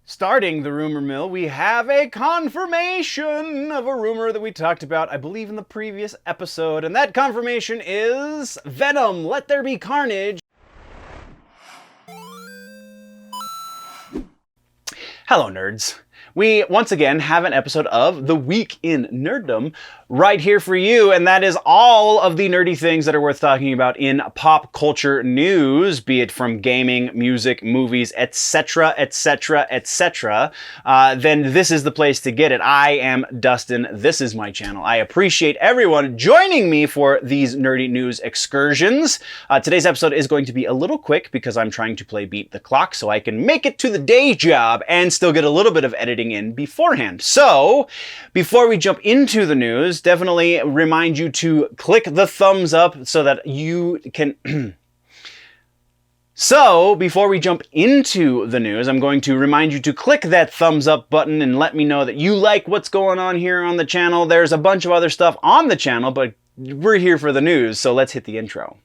Starting the rumor mill, we have a confirmation of a rumor that we talked about, I believe, in the previous episode, and that confirmation is Venom, Let There Be Carnage. Hello, nerds. We, once again, have an episode of The Week in Nerdom right here for you, and that is all of the nerdy things that are worth talking about in pop culture news, be it from gaming, music, movies, etc., etc., etc., then this is the place to get it. I am Dustin. This is my channel. I appreciate everyone joining me for these nerdy news excursions. Today's episode is going to be a little quick because I'm trying to play Beat the Clock so I can make it to the day job and still get a little bit of editing in beforehand. So, before we jump into the news, definitely remind you to click the thumbs up so that you can... So, before we jump into the news, I'm going to remind you to click that thumbs up button and let me know that you like what's going on here on the channel. There's a bunch of other stuff on the channel, but we're here for the news, so let's hit the intro.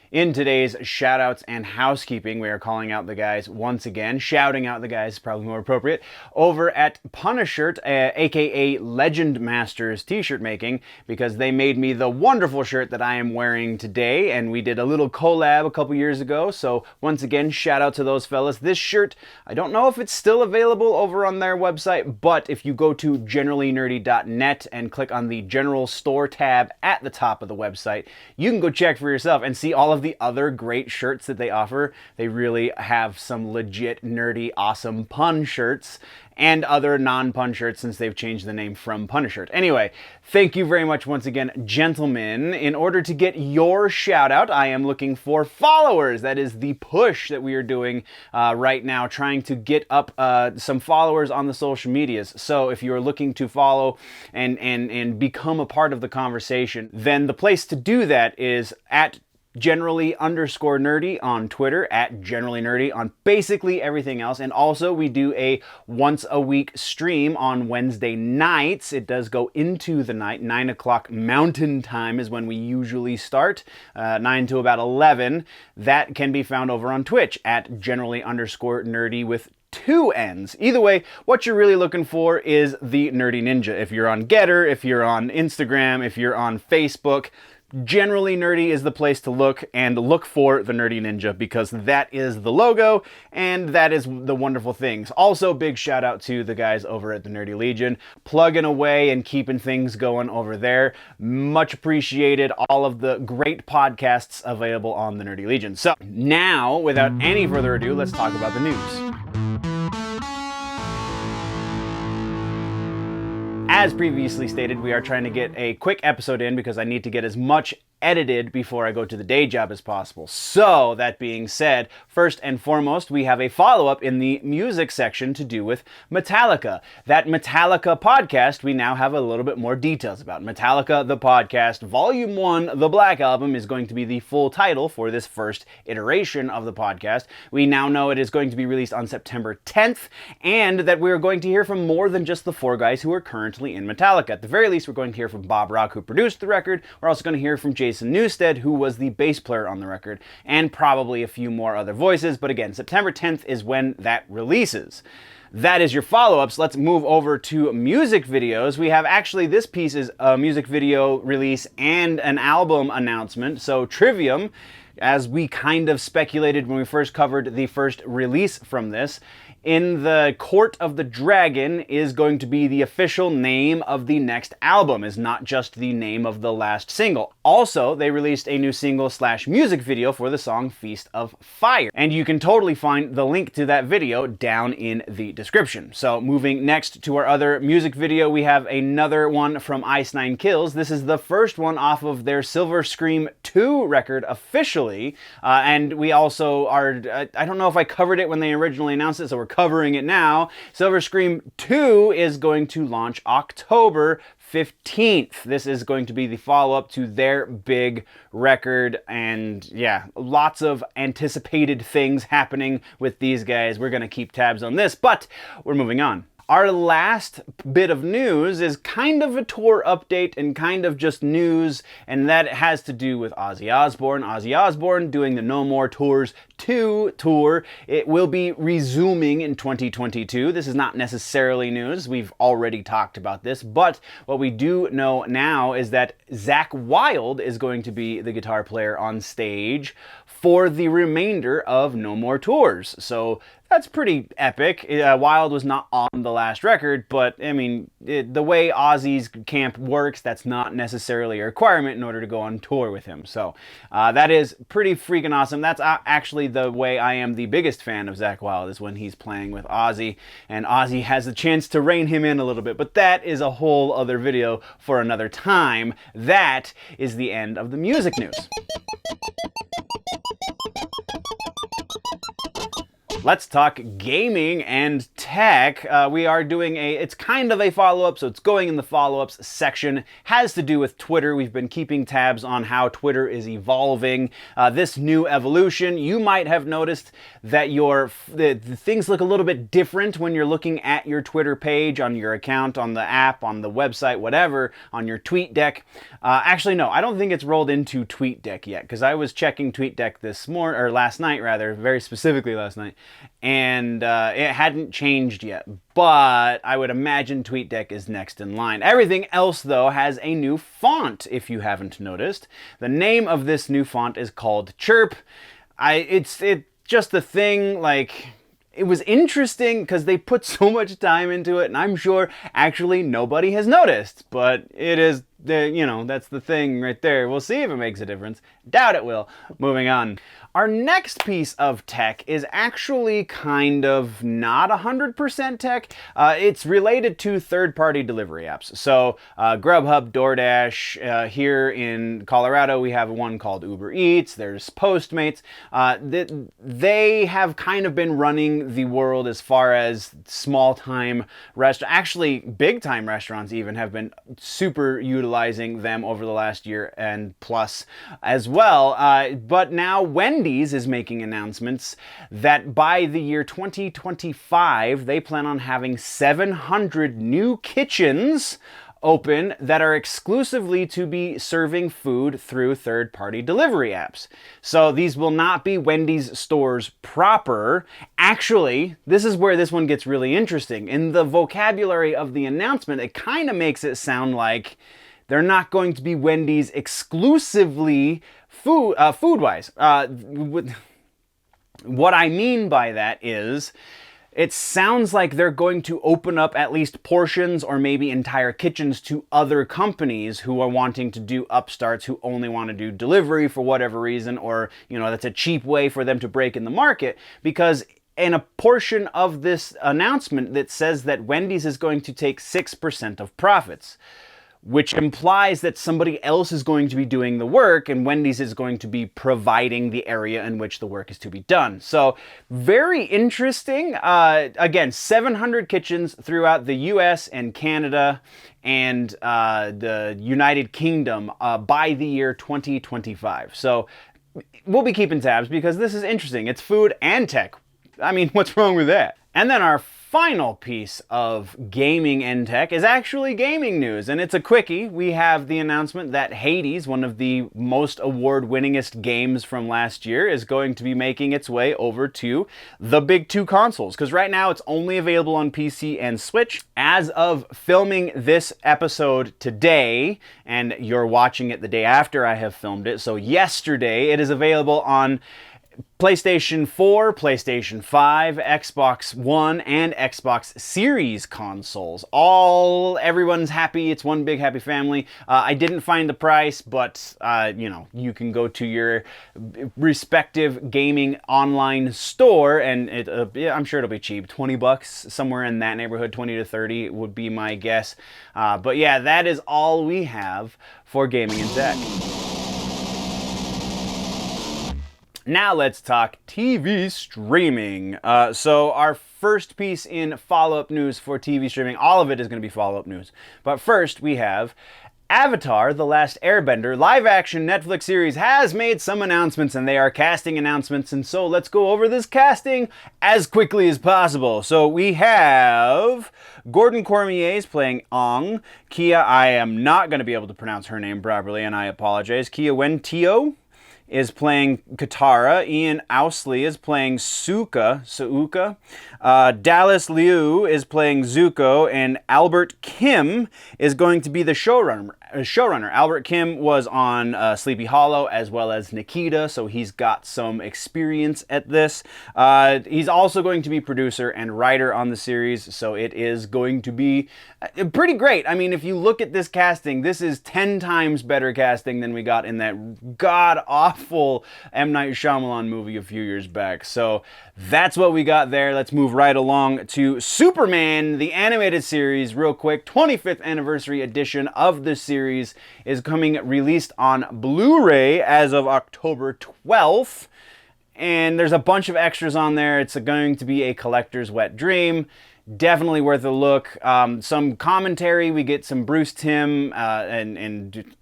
In today's shoutouts and housekeeping, we are calling out the guys once again, shouting out the guys, probably more appropriate, over at Punisher, aka Legend Masters t-shirt making, because they made me the wonderful shirt that I am wearing today, and we did a little collab a couple years ago, so once again, shout out to those fellas. This shirt, I don't know if it's still available over on their website, but if you go to generallynerdy.net and click on the General Store tab at the top of the website, you can go check for yourself and see all of the other great shirts that they offer. They really have some legit, nerdy, awesome pun shirts and other non-pun shirts since they've changed the name from Punisher. Anyway, thank you very much once again, gentlemen. In order to get your shout out, I am looking for followers. That is the push that we are doing right now, trying to get up some followers on the social medias. So if you're looking to follow and become a part of the conversation, then the place to do that is at generally_nerdy on Twitter, at generally nerdy on basically everything else. And also we do a once a week stream on Wednesday nights. It does go into the night. 9 o'clock Mountain Time is when we usually start, 9 to about 11. That can be found over on Twitch at generally_nerdy with 2 N's. Either way, what you're really looking for is the Nerdy Ninja. If you're on Getter, if you're on Instagram, if you're on Facebook, Generally Nerdy is the place to look, and look for the Nerdy Ninja because that is the logo and that is the wonderful things. Also, big shout out to the guys over at the Nerdy Legion, plugging away and keeping things going over there. Much appreciated. All of the great podcasts available on the Nerdy Legion. So now, without any further ado, let's talk about the news. As previously stated, we are trying to get a quick episode in because I need to get as much edited before I go to the day job as possible. So, that being said, first and foremost, we have a follow-up in the music section to do with Metallica. That Metallica podcast, we now have a little bit more details about. Metallica, the podcast, Volume 1, The Black Album, is going to be the full title for this first iteration of the podcast. We now know it is going to be released on September 10th, and that we're going to hear from more than just the 4 guys who are currently in Metallica. At the very least, we're going to hear from Bob Rock, who produced the record. We're also going to hear from Jason Newsted, who was the bass player on the record, and probably a few more other voices. But again, September 10th is when that releases. That is your follow-ups. Let's move over to music videos. We have actually, this piece is a music video release and an album announcement. So Trivium, as we kind of speculated when we first covered the first release from this, In the Court of the Dragon is going to be the official name of the next album, is not just the name of the last single. Also, they released a new single / music video for the song Feast of Fire, and you can totally find the link to that video down in the description. So moving next to our other music video, we have another one from Ice Nine Kills. This is the first one off of their Silver Scream 2 record officially, and we also are, I don't know if I covered it when they originally announced it, so we're covering it now. Silver Scream 2 is going to launch October 15th. This is going to be the follow-up to their big record, and yeah, lots of anticipated things happening with these guys. We're going to keep tabs on this, but we're moving on. Our last bit of news is kind of a tour update and kind of just news, and that has to do with Ozzy Osbourne. Ozzy Osbourne doing the No More Tours 2 tour. It will be resuming in 2022. This is not necessarily news. We've already talked about this, but what we do know now is that Zakk Wylde is going to be the guitar player on stage for the remainder of No More Tours. So that's pretty epic. Wylde was not on the last record, but I mean, the way Ozzy's camp works, that's not necessarily a requirement in order to go on tour with him. So that is pretty freaking awesome. That's actually the way I am the biggest fan of Zakk Wylde, is when he's playing with Ozzy, and Ozzy has a chance to rein him in a little bit. But that is a whole other video for another time. That is the end of the music news. Let's talk gaming and tech. We are doing it's kind of a follow-up, so it's going in the follow-ups section. Has to do with Twitter. We've been keeping tabs on how Twitter is evolving. This new evolution, you might have noticed that the things look a little bit different when you're looking at your Twitter page, on your account, on the app, on the website, whatever, on your TweetDeck. Actually, no, I don't think it's rolled into TweetDeck yet, because I was checking TweetDeck last night, very specifically last night, and it hadn't changed yet, but I would imagine TweetDeck is next in line. Everything else, though, has a new font, if you haven't noticed. The name of this new font is called Chirp. It's just the thing, like, it was interesting because they put so much time into it, and I'm sure actually nobody has noticed, but it is, that's the thing right there. We'll see if it makes a difference. Doubt it will. Moving on. Our next piece of tech is actually kind of not 100% tech. It's related to third-party delivery apps. So Grubhub, DoorDash, here in Colorado we have one called Uber Eats, there's Postmates. They have kind of been running the world as far as small-time restaurants. Actually, big-time restaurants even have been super utilizing them over the last year and plus as well. But now Wendy is making announcements that by the year 2025, they plan on having 700 new kitchens open that are exclusively to be serving food through third-party delivery apps. So these will not be Wendy's stores proper. Actually, this is where this one gets really interesting. In the vocabulary of the announcement, it kind of makes it sound like they're not going to be Wendy's exclusively food-wise. What I mean by that is, it sounds like they're going to open up at least portions or maybe entire kitchens to other companies who are wanting to do upstarts, who only want to do delivery for whatever reason, or, that's a cheap way for them to break in the market. Because in a portion of this announcement that says that Wendy's is going to take 6% of profits, which implies that somebody else is going to be doing the work and Wendy's is going to be providing the area in which the work is to be done. So very interesting. Again, 700 kitchens throughout the US and Canada and the United Kingdom by the year 2025. So we'll be keeping tabs because this is interesting. It's food and tech. I mean, what's wrong with that? And then our final piece of gaming and tech is actually gaming news, and it's a quickie. We have the announcement that Hades, one of the most award-winningest games from last year, is going to be making its way over to the big two consoles, because right now it's only available on PC and Switch. As of filming this episode today, and you're watching it the day after I have filmed it, so yesterday, it is available on PlayStation 4, PlayStation 5, Xbox One, and Xbox Series consoles. Everyone's happy. It's one big happy family. I didn't find the price, but you can go to your respective gaming online store, and I'm sure it'll be cheap. $20, somewhere in that neighborhood. 20 to 30 would be my guess. But yeah, that is all we have for gaming and tech. Now let's talk TV streaming. So our first piece in follow-up news for TV streaming, all of it is going to be follow-up news. But first we have Avatar: The Last Airbender live-action Netflix series has made some announcements, and they are casting announcements, and so let's go over this casting as quickly as possible. So we have Gordon Cormier is playing Aang. I am not going to be able to pronounce her name properly, and I apologize. Kiawentiio is playing Katara. Ian Ousely is playing Sooka. Dallas Liu is playing Zuko, and Albert Kim is going to be the showrunner. Albert Kim was on Sleepy Hollow as well as Nikita, so he's got some experience at this. He's also going to be producer and writer on the series, so it is going to be pretty great. I mean, if you look at this casting, this is 10 times better casting than we got in that god-awful M. Night Shyamalan movie a few years back. So that's what we got there. Let's move right along to Superman, the animated series, real quick. 25th anniversary edition of the series is coming released on Blu-ray as of October 12th. And there's a bunch of extras on there. It's going to be a collector's wet dream. Definitely worth a look. Some commentary. We get some Bruce Timm and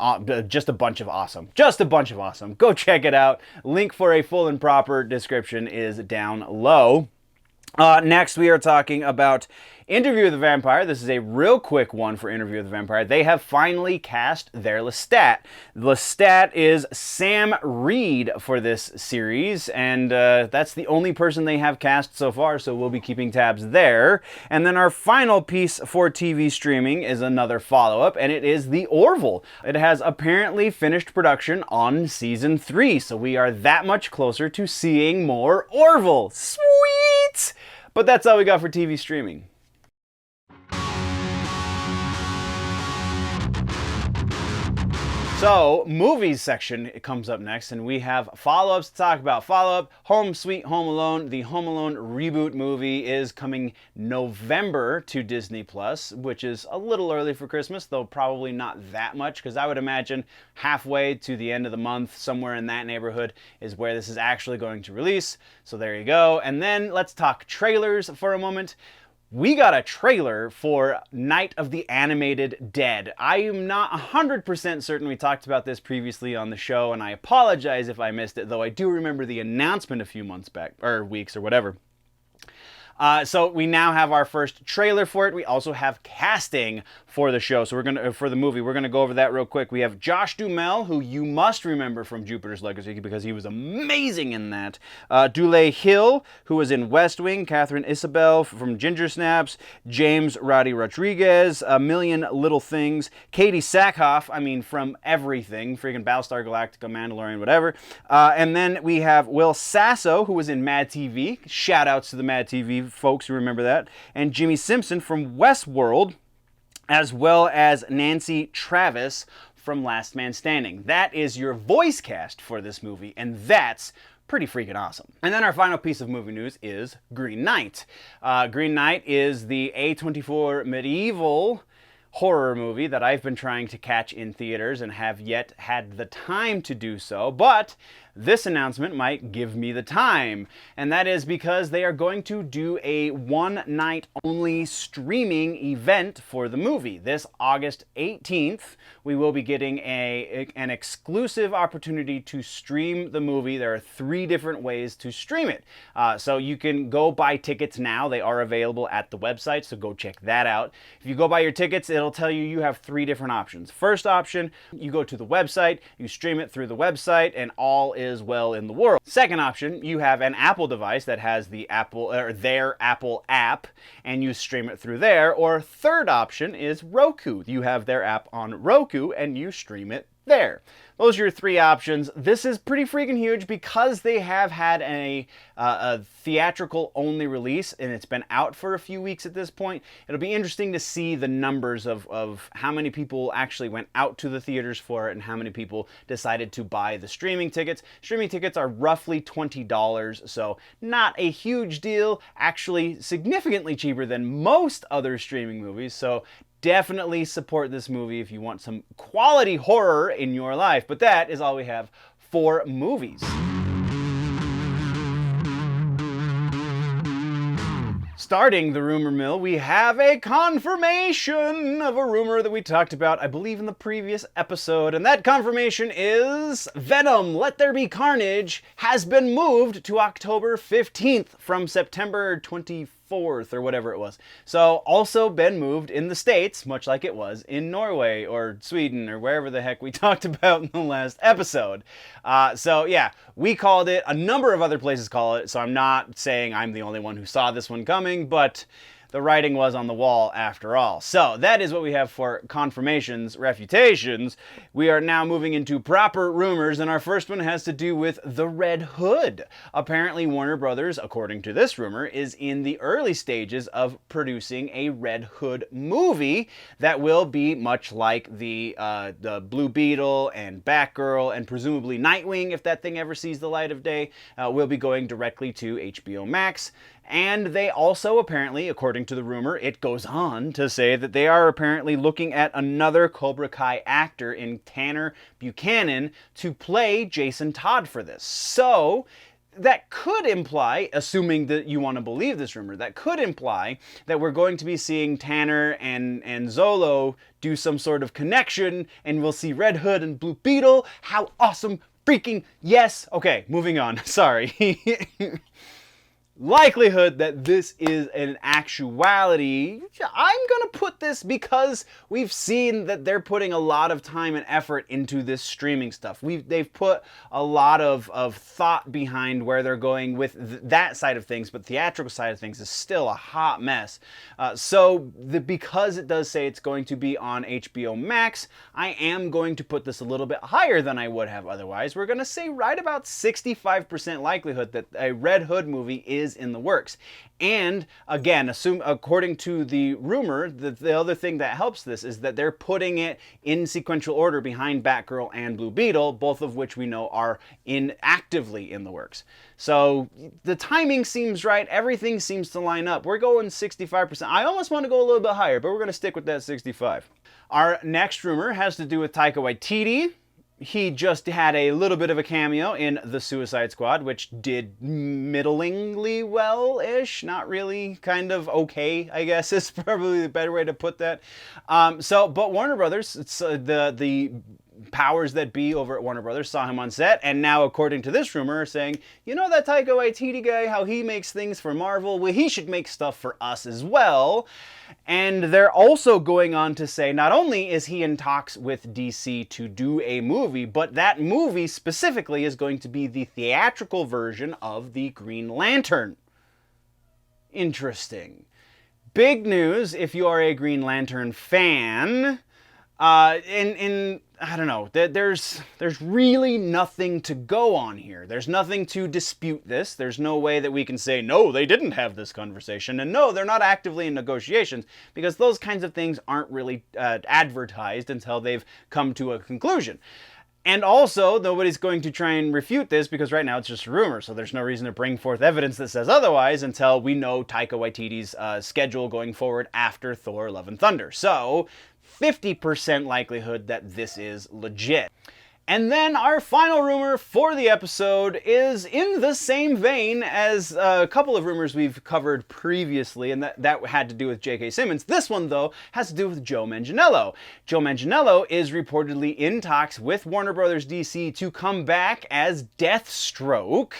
just a bunch of awesome. Just a bunch of awesome. Go check it out. Link for a full and proper description is down low. Next, we are talking about Interview with the Vampire. This is a real quick one for Interview with the Vampire. They have finally cast their Lestat. Lestat is Sam Reed for this series, and that's the only person they have cast so far, so we'll be keeping tabs there. And then our final piece for TV streaming is another follow-up, and it is The Orville. It has apparently finished production on Season 3, so we are that much closer to seeing more Orville. Sweet! But that's all we got for TV streaming. So, movies section comes up next, and we have follow-ups to talk about. Follow-up, Home Sweet Home Alone. The Home Alone reboot movie is coming November to Disney+, which is a little early for Christmas, though probably not that much, because I would imagine halfway to the end of the month, somewhere in that neighborhood, is where this is actually going to release. So there you go. And then let's talk trailers for a moment. We got a trailer for Night of the Animated Dead. I am not 100% certain. We talked about this previously on the show, and I apologize if I missed it, though I do remember the announcement a few months back, or weeks, or whatever. So we now have our first trailer for it. We also have casting for the show. So for the movie, we're gonna go over that real quick. We have Josh Duhamel, who you must remember from Jupiter's Legacy because he was amazing in that. Dule Hill, who was in West Wing. Catherine Isabel from Ginger Snaps. James Roddy Rodriguez, A Million Little Things. Katie Sackhoff, I mean, from everything. Freaking Battlestar Galactica, Mandalorian, whatever. And then we have Will Sasso, who was in Mad TV. Shout outs to the Mad TV folks who remember that. And Jimmy Simpson from Westworld, as well as Nancy Travis from Last Man Standing. That is your voice cast for this movie, and that's pretty freaking awesome. And then our final piece of movie news is Green Knight. Green Knight is the A24 medieval horror movie that I've been trying to catch in theaters and have yet had the time to do so, but this announcement might give me the time, and that is because they are going to do a one-night only streaming event for the movie. This August 18th, we will be getting an exclusive opportunity to stream the movie. There are 3 different ways to stream it. So you can go buy tickets now. They are available at the website, so go check that out. If you go buy your tickets, it'll tell you you have 3 different options. First option, you go to the website, you stream it through the website, and all is well in the world. Second option, you have an Apple device that has the Apple or their Apple app, and you stream it through there. Or third option is Roku. You have their app on Roku, and you stream it there. Those are your 3 options. This is pretty freaking huge because they have had a theatrical only release, and it's been out for a few weeks at this point. It'll be interesting to see the numbers of how many people actually went out to the theaters for it and how many people decided to buy the streaming tickets. Streaming tickets are roughly $20, so not a huge deal, actually significantly cheaper than most other streaming movies. So definitely support this movie if you want some quality horror in your life. But that is all we have for movies. Starting the rumor mill, we have a confirmation of a rumor that we talked about, I believe, in the previous episode. And that confirmation is Venom, Let There Be Carnage has been moved to October 15th from September 24th or whatever it was. So also been moved in the States, much like it was in Norway or Sweden or wherever the heck we talked about in the last episode. So yeah, we called it, a number of other places call it, so I'm not saying I'm the only one who saw this one coming, but the writing was on the wall after all. So that is what we have for confirmations, refutations. We are now moving into proper rumors, and our first one has to do with the Red Hood. Apparently Warner Brothers, according to this rumor, is in the early stages of producing a Red Hood movie that will be much like the Blue Beetle and Batgirl and presumably Nightwing, if that thing ever sees the light of day, will be going directly to HBO Max. And they also apparently, according to the rumor, it goes on to say that they are apparently looking at another Cobra Kai actor in Tanner Buchanan to play Jason Todd for this. So that could imply, assuming that you want to believe this rumor, that could imply that we're going to be seeing Tanner and Zolo do some sort of connection, and we'll see Red Hood and Blue Beetle. How awesome! Freaking yes! Okay, moving on. Sorry. Likelihood that this is an actuality, I'm gonna put this because we've seen that they're putting a lot of time and effort into this streaming stuff. They've put a lot of thought behind where they're going with that side of things, but theatrical side of things is still a hot mess. Because it does say it's going to be on HBO Max, I am going to put this a little bit higher than I would have otherwise. We're gonna say right about 65% likelihood that a Red Hood movie is in the works. And again, according to the rumor, the other thing that helps this is that they're putting it in sequential order behind Batgirl and Blue Beetle, both of which we know are actively in the works. So the timing seems right. Everything seems to line up. We're going 65%. I almost want to go a little bit higher, but we're going to stick with that 65. Our next rumor has to do with Taika Waititi. He just had a little bit of a cameo in The Suicide Squad, which did middlingly well-ish. Not really, kind of okay, I guess is probably the better way to put that. But Warner Brothers, it's the powers that be over at Warner Brothers saw him on set, and now, according to this rumor, are saying, you know that Taika Waititi guy, how he makes things for Marvel? Well, he should make stuff for us as well. And they're also going on to say not only is he in talks with DC to do a movie, but that movie specifically is going to be the theatrical version of the Green Lantern. Interesting. Big news if you are a Green Lantern fan. I don't know, there's really nothing to go on here. There's nothing to dispute this. There's no way that we can say, no, they didn't have this conversation, and no, they're not actively in negotiations, because those kinds of things aren't really advertised until they've come to a conclusion. And also, nobody's going to try and refute this because right now it's just a rumor, so there's no reason to bring forth evidence that says otherwise until we know Taika Waititi's schedule going forward after Thor: Love and Thunder. So 50% likelihood that this is legit. And then our final rumor for the episode is in the same vein as a couple of rumors we've covered previously, and that had to do with J.K. Simmons. This one, though, has to do with Joe Manganiello. Joe Manganiello is reportedly in talks with Warner Brothers DC to come back as Deathstroke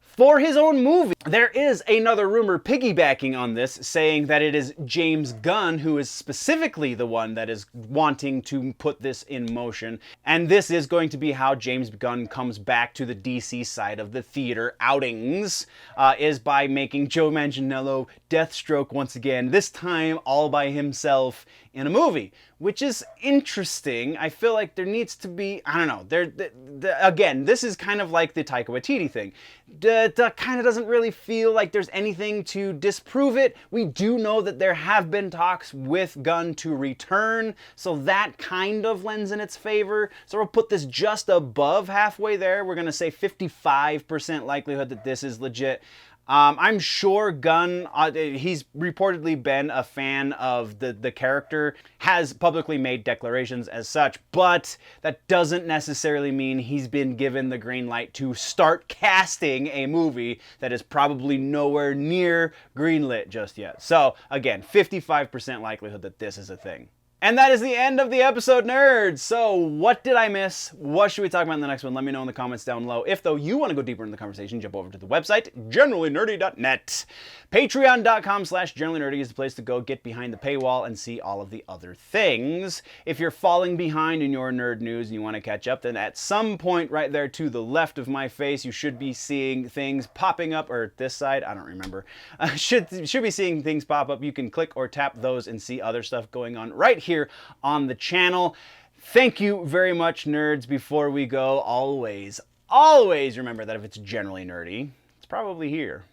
for his own movie. There is another rumor piggybacking on this, saying that it is James Gunn who is specifically the one that is wanting to put this in motion. And this is going to be how James Gunn comes back to the DC side of the theater outings, is by making Joe Manganiello Deathstroke once again, this time all by himself in a movie, which is interesting. I feel like there needs to be, I don't know, again, this is kind of like the Taika Waititi thing. That kind of doesn't really feel like there's anything to disprove it. We do know that there have been talks with Gunn to return, so that kind of lends in its favor. So we'll put this just above halfway there. We're going to say 55% likelihood that this is legit. I'm sure Gunn, he's reportedly been a fan of the character, has publicly made declarations as such, but that doesn't necessarily mean he's been given the green light to start casting a movie that is probably nowhere near greenlit just yet. So again, 55% likelihood that this is a thing. And that is the end of the episode, nerds. So what did I miss? What should we talk about in the next one? Let me know in the comments down below. If, though, you want to go deeper into the conversation, jump over to the website, generallynerdy.net. Patreon.com/generallynerdy is the place to go get behind the paywall and see all of the other things. If you're falling behind in your nerd news and you want to catch up, then at some point right there to the left of my face, you should be seeing things popping up, or this side, I don't remember. Should be seeing things pop up. You can click or tap those and see other stuff going on right here on the channel. Thank you very much, nerds. Before we go, always remember that if it's generally nerdy, it's probably here.